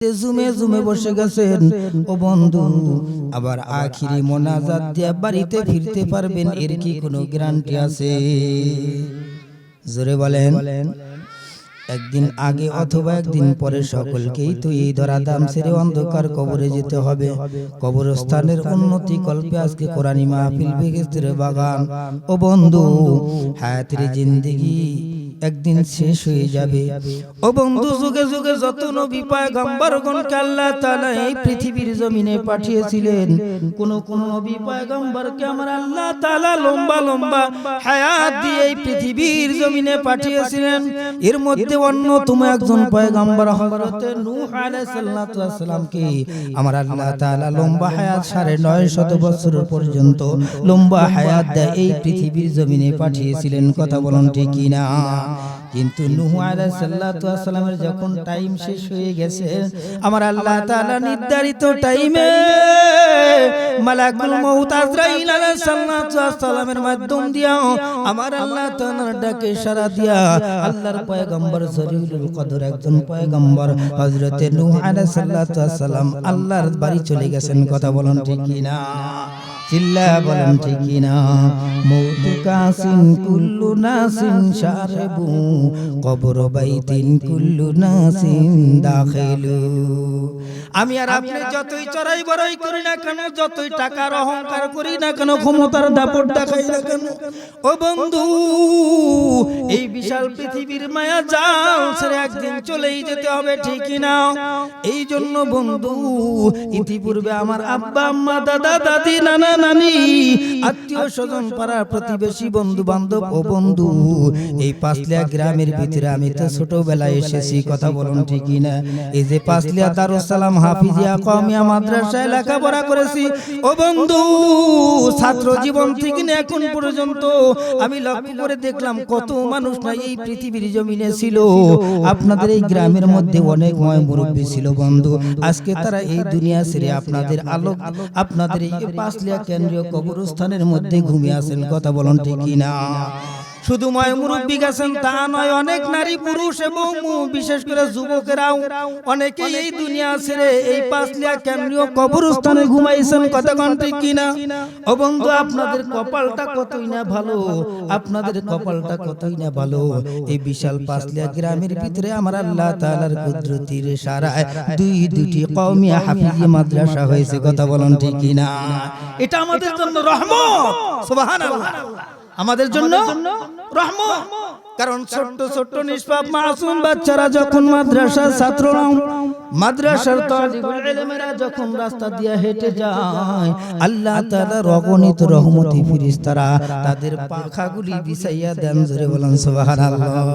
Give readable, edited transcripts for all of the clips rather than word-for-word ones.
জুমে জুমে বসে গেছেন ও বন্ধু, আবার আখিরি মোনাজাত দিয়ে বাড়িতে ফিরতে পারবেন এর কি কোনো গ্যারান্টি আছে? জোরে বলেন। একদিন আগে অথবা একদিন পরে সকলকেই তো এই ধরাধাম ছেড়ে অন্ধকার কবরে যেতে হবে। কবরস্থানের উন্নতি কল্পে আজকে কোরআনী মাহফিল বেহেশতের বাগান। ও বন্ধু, হায়াতের জিন্দেগি একদিন শেষ হয়ে যাবে। ও বন্ধু, যুগে যুগে যত নবী পয়গম্বরগণকে আল্লাহ তাআলা এই পৃথিবীর জমিনে পাঠিয়েছিলেন, কোন কোন নবী পয়গম্বরকে আমার আল্লাহ তাআলা লম্বা লম্বা হায়াত দিয়ে এই পৃথিবীর জমিনে পাঠিয়েছিলেন। এর মধ্যে অন্যতম একজন পয়গম্বর হযরত নূহ আলাইহিস সালামকে আমার আল্লাহ তাআলা লম্বা হায়াত ৯৫০ বছর পর্যন্ত লম্বা হায়াত দিয়ে এই পৃথিবীর জমিনে পাঠিয়েছিলেন। কথা বলুন ঠিক কি না? কিন্তু নূহ আলাইহিস সালামের যখন টাইম শেষ হয়ে গেছে, আমার আল্লাহ তাআলা নির্ধারিত টাইমে মালাকুল মউত আজরাইল আলাইহিস সালামের মাধ্যম দিয়া আমার আল্লাহ তাআলার ডাকে সাড়া দিয়া আল্লাহর পয়গম্বর জলিলুল কদর একজন পয়গম্বর হযরতে নূহ আলাইহিস সালাম আল্লাহর বাড়ি চলে গেছেন। কথা বলুন ঠিক কি না? চিল্লা বলেন ঠিক কি না? মউতু কাসিন কুল্লু নাসিন শারবু কবর বাইতিন কুল্লু নাসিন দাখিলু। আমি আর আপনি যতই চড়াই বড়াই করি না কেন, যতই টাকার অহংকার করি না কেন, ক্ষমতার দাপট দেখাই না কেন, ও বন্ধু, এই বিশাল পৃথিবীর মায়া জাল ছেড়ে একদিন চলেই যেতে হবে, ঠিক কি না? এই জন্য বন্ধু, ইতিপূর্বে আমার আব্বা আম্মা দাদা দাদি নানা নানি আত্মীয় স্বজন পাড়া প্রতিবেশী বন্ধু বান্ধব, ও বন্ধু, এই পাঁচলিয়া গ্রামের ভিতরে আমি তো ছোটবেলায় এসেছি। কথা বলুন ঠিক কি না? এই যে পাঁচলিয়া দারুস সালাম হাফিজিয়া কওমিয়া মাদ্রাসায় লেখাপড়া করেছি। ও বন্ধু, ছাত্র জীবন থেকে এখন পর্যন্ত আমি লক্ষ্য করে দেখলাম কত মানুষ না এই পৃথিবীর জমিনে ছিল। আপনাদের এই গ্রামের মধ্যে অনেক মুরব্বী ছিল বন্ধু, আজকে তারা এই দুনিয়া ছেড়ে আপনাদের আলোক আপনাদের এই পাঁচলিয়া কেন্দ্রীয় কবরস্থানের মধ্যে ঘুমিয়ে আছেন। কথা বলুন ঠিক কি না? শুধু মুরব্বী গেছেন তা নয়, অনেক নারী পুরুষ এবং বিশেষ করে যুবকেরাও অনেকে এই দুনিয়া ছেড়ে এই পাঁচলিয়া কেন্দ্রীয় কবরস্থানে ঘুমাইছেন। কথা কোন ঠিক কি না? ও বন্ধু, আপনাদের কপালটা কতই না ভালো, আপনাদের কপালটা কতই না ভালো। এই বিশাল পাঁচলিয়া গ্রামের ভিতরে আমার আল্লাহ তাআলার কুদরতির ইশারায় দুটি কওমিয়া হাফিজি মাদ্রাসা হয়েছে। কথা বলুন ঠিক কি না? এটা আমাদের জন্য রহমত। সুবহানাল্লাহ, আমাদের জন্য রহমত। কারণ ছোট্ট ছোট্ট নিষ্পাপ মাসুম বাচ্চারা যখন মাদ্রাসার ছাত্ররা, মাদ্রাসার তালিবুল ইলমেরা যখন রাস্তা দিয়ে হেঁটে যায়, আল্লাহ তাআলার অগণিত রহমতি ফেরেশতারা তাদের পাখাগুলি বিছাইয়া দেন। জোরে বলেন সুবহানাল্লাহ।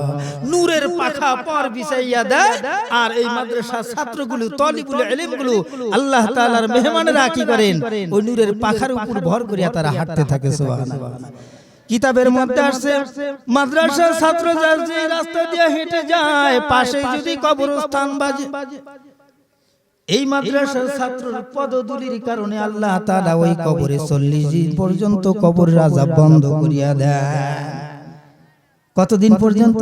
নূরের পাখা পর বিছাইয়া দেয়, আর এই মাদ্রাসার ছাত্রগুলো তালিবুল ইলমগুলো আল্লাহ তাআলার মেহমানেরা কি করেন? ওই নূরের পাখার উপর ভর করিয়া তারা হাঁটতে থাকে। সুবহানাল্লাহ। কিতাবের মধ্যে আসছে, মাদ্রাসার ছাত্র যে রাস্তা দিয়ে হেঁটে যায়, পাশে যদি কবরস্থান বাজে, এই মাদ্রাসার ছাত্রের পদধূলির কারণে আল্লাহ তাআলা ওই কবরে ৪০ দিন পর্যন্ত কবরের আযাব বন্ধ করিয়া দেয়। কতদিন পর্যন্ত?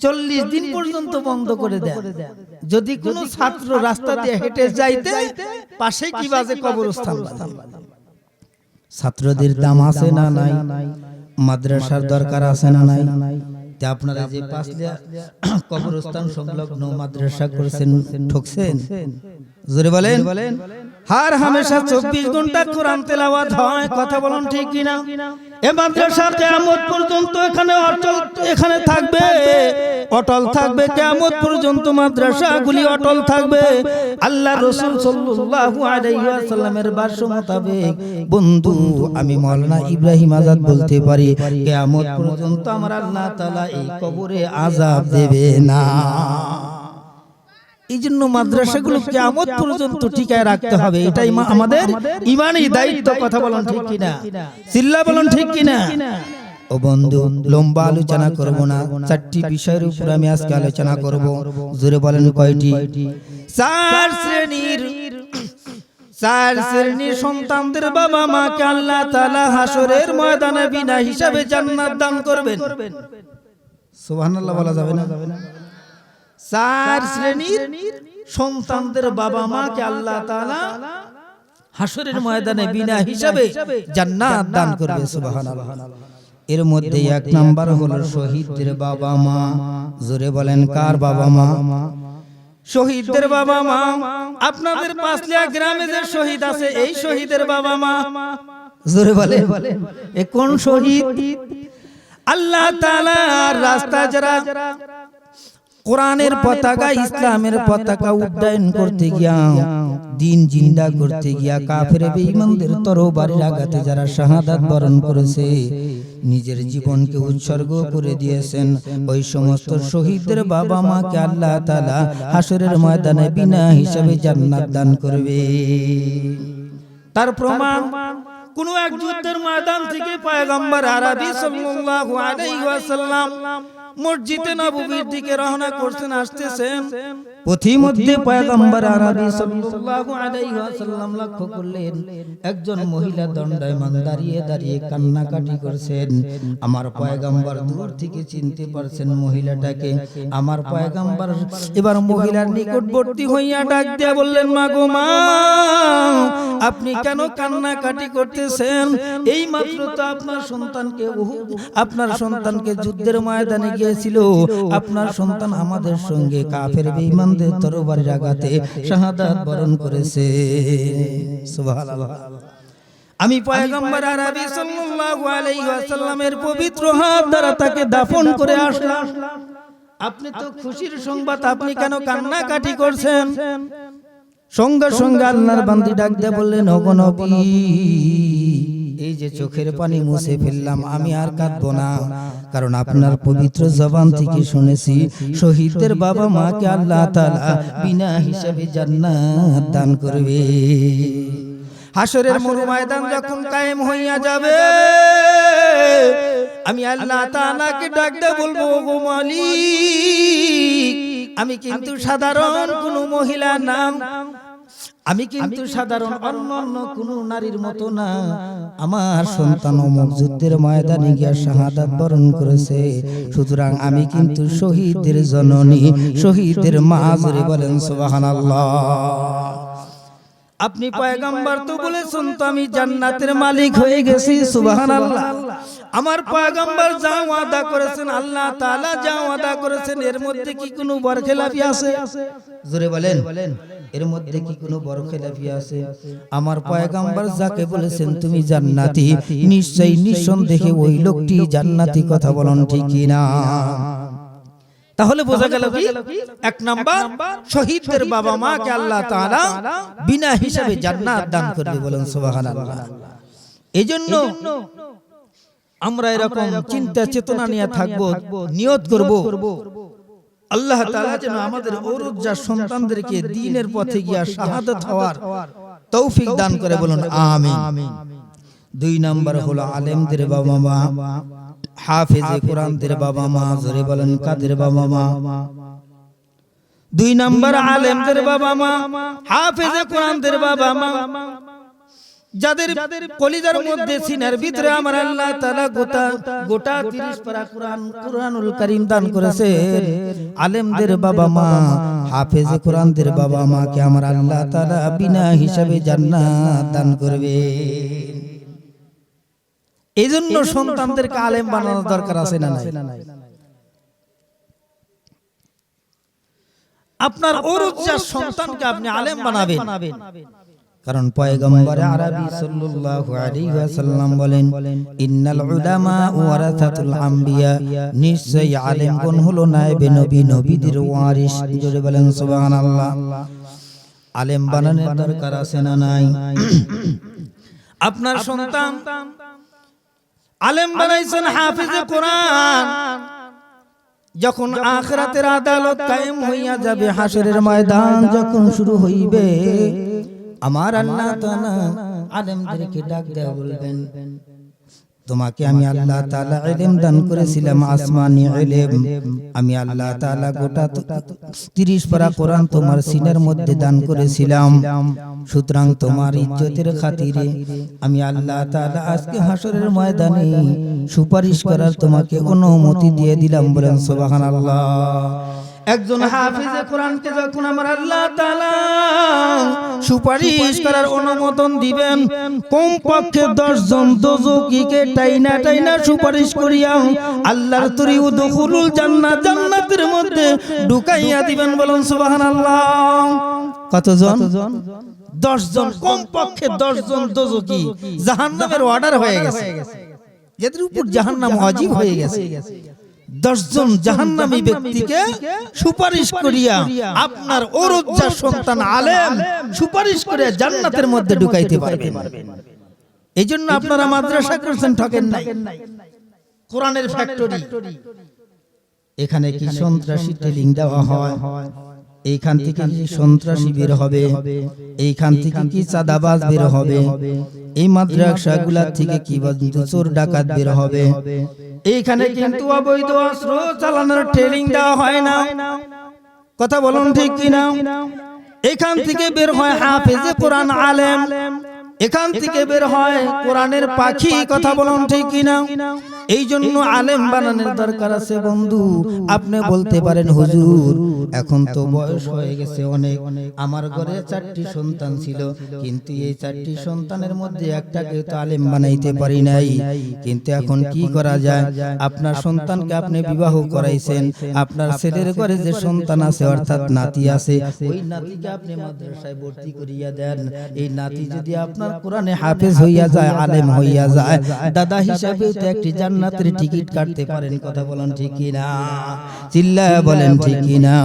৪০ দিন পর্যন্ত বন্ধ করে দেয়। যদি কোনো ছাত্র রাস্তা দিয়ে হেঁটে যাইতে, পাশে কি বাজে? কবরস্থান বাজে। ছাত্রদের দাম আছে না নাই? মাদ্রাসার দরকার আছে না নাই? তে আপনারা যে পাঁচলিয়া কবরস্থান সংলগ্ন মাদ্রাসা করেছেন, ঠকছেন? জোরে বলেন। হার হামেশা ২৪ ঘন্টা কোরআন তেলাওয়াত হয়। কথা বলুন ঠিক কি না? এই মাদ্রাসা কিয়ামত পর্যন্ত এখানে থাকবে, অটল থাকবে। কিয়ামত পর্যন্ত মাদ্রাসাগুলি অটল থাকবে। আল্লাহ রাসূল সাল্লাল্লাহু আলাইহি ওয়াসাল্লামের ভাষ্য মোতাবেক বন্ধু, আমি মাওলানা ইব্রাহিম আজাদ বলতে পারি, কিয়ামত পর্যন্ত আমার আল্লাহ তাআলা এই কবরে আযাব দেবে না। এই জন্য মাদ্রাসাগুলো কিয়ামত পর্যন্ত টিকায় রাখতে হবে, এটাই আমাদের ঈমানি দায়িত্ব। কথা বলুন ঠিক কি না? চিল্লা বলুন ঠিক কি না? ও বন্ধু, লম্বা আলোচনা করব না, ৪টি বিষয়ের উপর আমি আজকে আলোচনা করব। জোরে বলেন কয়টি? ৪ শ্রেণীর সন্তানদের বাবা মাকে আল্লাহ তাআলা হাসরের ময়দানে বিনা হিসাবে জান্নাত দান করবেন। সুবহানাল্লাহ বলা যাবে না? ৪ শ্রেণীর সন্তানদের বাবা মাকে আল্লাহ তাআলা হাসরের ময়দানে বিনা হিসাবে জান্নাত দান করবে সুবহানাল্লাহ। এর মধ্যে এক নাম্বার হলো শহীদদের বাবা মা। জোরে বলেন কার বাবা মা? শহীদদের বাবা মা। আপনাদের পাঁচলিয়া গ্রামে যে শহীদ আছে এই শহীদের বাবা মা। জোরে বলেন এ কোন শহীদ? আল্লাহ তাআলার রাস্তায় যারা কোরআনের পতাকা ইসলামের পতাকা উড্ডয়ন করতে গিয়া দিন জিন্দা করতে গিয়া কাফের বেঈমানদের তরবারির আঘাতে যারা শাহাদাত বরণ করেছে, নিজের জীবনকে উৎসর্গ করে দিয়েছেন, ওই সমস্ত শহীদদের বাবা মাকে আল্লাহ তাআলা হাসরের ময়দানে বিনা হিসাবে জান্নাত দান করবে। তার প্রমাণ কোন এক যুদ্ধের ময়দান থেকে পয়গম্বর আরবি সাল্লাল্লাহু আলাইহি ওয়াসাল্লাম মসজিদে নববীর দিকে রওনা করছেন, আসতেছেন। পথিমধ্যে পয়গম্বর আরবি সাল্লাল্লাহু আলাইহি ওয়াসাল্লাম লক্ষ্য করলেন একজন মহিলা দণ্ডায়মান দাঁড়িয়ে দাঁড়িয়ে কান্নাকাটি করছেন। আমার পয়গম্বর দূর থেকে চিনতে পারছেন মহিলাটাকে। আমার পয়গম্বর এবার মহিলার নিকটবর্তী হইয়া ডাক দিয়ে বললেন, মা গো মা, আপনি কেন কান্নাকাটি করতেছেন? এই মাত্র তো আপনার সন্তানকে যুদ্ধের ময়দানে গিয়েছিল। আপনার সন্তান আমাদের সঙ্গে কাফের বেঈমানদের তরবারির আঘাতে শাহাদাত বরণ করেছে। সুবহানাল্লাহ। আমি পয়গম্বর আরবি সাল্লাল্লাহু আলাইহি ওয়াসাল্লামের পবিত্র হাত দ্বারা তাকে দাফন করে আসলাম। আপনি তো খুশির সংবাদ, আপনি কেন কান্নাকাটি করছেন? সঙ্গে সঙ্গে আল্লাহর বান্দী ডাক দিয়ে বললেন, ওগো নবী, এই যে চোখের পানি মুছে ফেললাম, আমি আর কাঁদবো না, কারণ আপনার পবিত্র জবান থেকে শুনেছি শহীদদের বাবা মাকে আল্লাহ তাআলা বিনা হিসাবে জান্নাত দান করবে। হাসরের ময়দান যখন কায়েম হইয়া যাবে, আমি আল্লাহ তাআলাকে ডাক দিয়ে বলবো, ওগো মালিক, আমি কিন্তু সাধারণ কোন মহিলার নাম, আমি কিন্তু সাধারণ অন্য কোন নারীর মতো না। আমার সন্তান অমুক যুদ্ধের ময়দানে গিয়া শাহাদাত বরণ করেছে, সুতরাং আমি কিন্তু শহীদদের জননী, শহীদদের মা। জোরে বলেন সুবহানাল্লাহ। আপনি পয়গম্বর তো বলেছেন তো আমি জান্নাতের মালিক হয়ে গেছি। সুবহানাল্লাহ। আমার পয়গম্বর যা ওয়াদা করেছেন, আল্লাহ তাআলা যা ওয়াদা করেছেন, এর মধ্যে কি কোনো বরখেলাফি আছে? জোরে বলেন, এর মধ্যে কি কোনো বরখেলাফি আছে? আমার পয়গম্বর যাকে বলেছেন তুমি জান্নাতি, নিশ্চয়ই নিঃসন্দেহে ওই লোকটি জান্নাতি। কথা বলেন ঠিক কি না? তাহলে বোঝা গেল কি, এক নাম্বার শহীদদের বাবা মাকে আল্লাহ তাআলা বিনা হিসাবে জান্নাত দান করবে। বলেন সুবহানাল্লাহ। এইজন্য আমরা এরকম চিন্তা চেতনা নিয়ে থাকবো, নিয়ত করব আল্লাহ তাআলা যেন আমাদের ঔরজ্জা সন্তানদেরকে দ্বীনের পথে গিয়া শাহাদাত হওয়ার তৌফিক দান করে। বলুন আমিন। দুই নাম্বার হলো আলেমদের বাবা মা, হাফেজে কোরআনদের বাবা মা। জোরে বলেন কাদের বাবা মা? দুই নাম্বার আলেমদের বাবা মা, হাফেজে কোরআনদের বাবা মা, যাদের কলিজার মধ্যে সিনার ভিতরে আমার আল্লাহ তাআলা গোটা 30 পারা কুরআনুল কারীম দান করেছে। আলেমদের বাবা মা, হাফেজে কোরআনদের বাবা মাকে আমার আল্লাহ তাআলা বিনা হিসাবে জান্নাত দান করবে। এইজন্য সন্তানদেরকে আলেম বানানোর দরকার আছে না নাই? আপনার ওরজ্জার সন্তানকে আপনি আলেম বানাবেন, কারণ পয়গম্বর আরবি সাল্লাল্লাহু আলাইহি ওয়াসাল্লাম বলেন, ইন্নাল উলামা ওয়ারাসাতুল আম্বিয়া, নিশ্চয়ই আলেমগণ হলো নায়েবে নবী, নবীদের ওয়ারিস। জোরে বলেন সুবহানাল্লাহ। আলেম বানানোর দরকার আছে না নাই? আপনার সন্তান আলেম বানাইছেন, হাফেজে কোরআন, যখন আখিরাতের আদালত কায়েম হইয়া যাবে, হাসরের ময়দান যখন শুরু হইবে, আমার আল্লাহ তাআলা আলেমদেরকে ডাক দেয়া বলবেন, তোমাকে আমি আল্লাহ তাআলা ইলম দান করেছিলাম, আসমানি ইলম। আমি আল্লাহ তাআলা গোটা 30 পারা কোরআন তোমার সিনার মধ্যে দান করেছিলাম। সুতরাং তোমার ইজ্জতের খাতিরে আমি আল্লাহ তাআলা আজকে হাসরের ময়দানে সুপারিশ করার তোমাকে অনুমতি দিয়ে দিলাম। বলেন সুবহানাল্লাহ। একজন হাফিজে কোরআনকে যখন আমার আল্লাহ তাআলা সুপারিশ করার অনুমোদন দিবেন, কমপক্ষে 10 জন দোজখীকে টাইনা টাইনা সুপারিশ করিয়া আল্লাহর তরি উদখুলুল জান্নাত, জান্নাতের মধ্যে ঢুকাইয়া দিবেন। বলুন সুবহানাল্লাহ। কতজন? 10 জন, কমপক্ষে 10 জন দোজখী জাহান্নামের অর্ডার হয়ে গেছে, যাদের উপর জাহান্নাম ওয়াজিব হয়ে গেছে। 10 জন জাহান্নামী ব্যক্তিকে সুপারিশ করিয়া আপনার ওরজ্জা সন্তান আলেম সুপারিশ করে জান্নাতের মধ্যে ঢুকাইতে পারবেন। এই জন্য আপনারা মাদ্রাসা করছেন, ঠকেন নাই। কোরআনের ফ্যাক্টরি, এখানে কি সন্ত্রাসী ট্রেনিং দেওয়া হয়, এইখান থেকে কি সন্ত্রাসী বের হবে, এইখান থেকে কি চাঁদাবাজ বের হবে, এই মাদ্রাসাগুলা থেকে কি চোর ডাকাত বের হবে। এইখানে কিন্তু অবৈধ অস্ত্র চালানোর ট্রেনিং দেওয়া হয় না। কথা বলুন ঠিক কিনা? এখান থেকে বের হয় হাফেজে কোরআন আলেম, এখান থেকে বের হয় কোরআনের পাখি। কথা বলুন ঠিক কিনা? এই জন্য আলেম বানানোর দরকার আছে বন্ধু। আপনি বলতে পারেন হুজুর এখন তো বয়স হয়ে গেছে অনেক, আমার ঘরে 4টি সন্তান ছিল, কিন্তু এই 4টি সন্তানের মধ্যে একটাকে তো আলেম বানাইতে পারি নাই, কিন্তু এখন কি করা যায়? আপনার সন্তানকে আপনি বিবাহ করাইছেন, আপনার ছেলের ঘরে যে সন্তান আছে অর্থাৎ নাতি আছে, ওই নাতিকে আপনি মাদ্রাসায় ভর্তি করিয়া দেন। এই নাতি যদি আপনার কোরআনে হাফেজ হইয়া যায়, আলেম হইয়া যায়, দাদা হিসাবে তো একটি জান্নাতের টিকিট কাটতে পারেন। কথা বলেন ঠিক কিনা? চিল্লায়া বলেন ঠিক কিনা?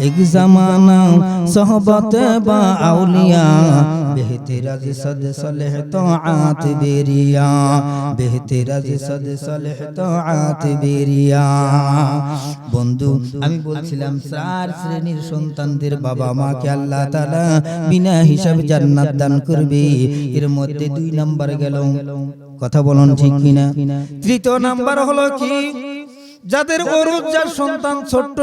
এক জামানা সোহবতে বা আউলিয়া, বেহতেরাজ সদ সলেহ তাআত বেরিয়া, বেহতেরাজ সদ সলেহ তাআত বেরিয়া। বন্ধু, আমি বলছিলাম 4 শ্রেণীর সন্তানদের বাবা মাকে আল্লাহ তাআলা বিনা হিসাবে জান্নাত দান করবে। এর মধ্যে 2 নাম্বার গেল। কথা বলুন ঠিক কিনা? তৃতীয় নাম্বার হলো কি? যাদের ওরুজ্জার সন্তান ছোট্ট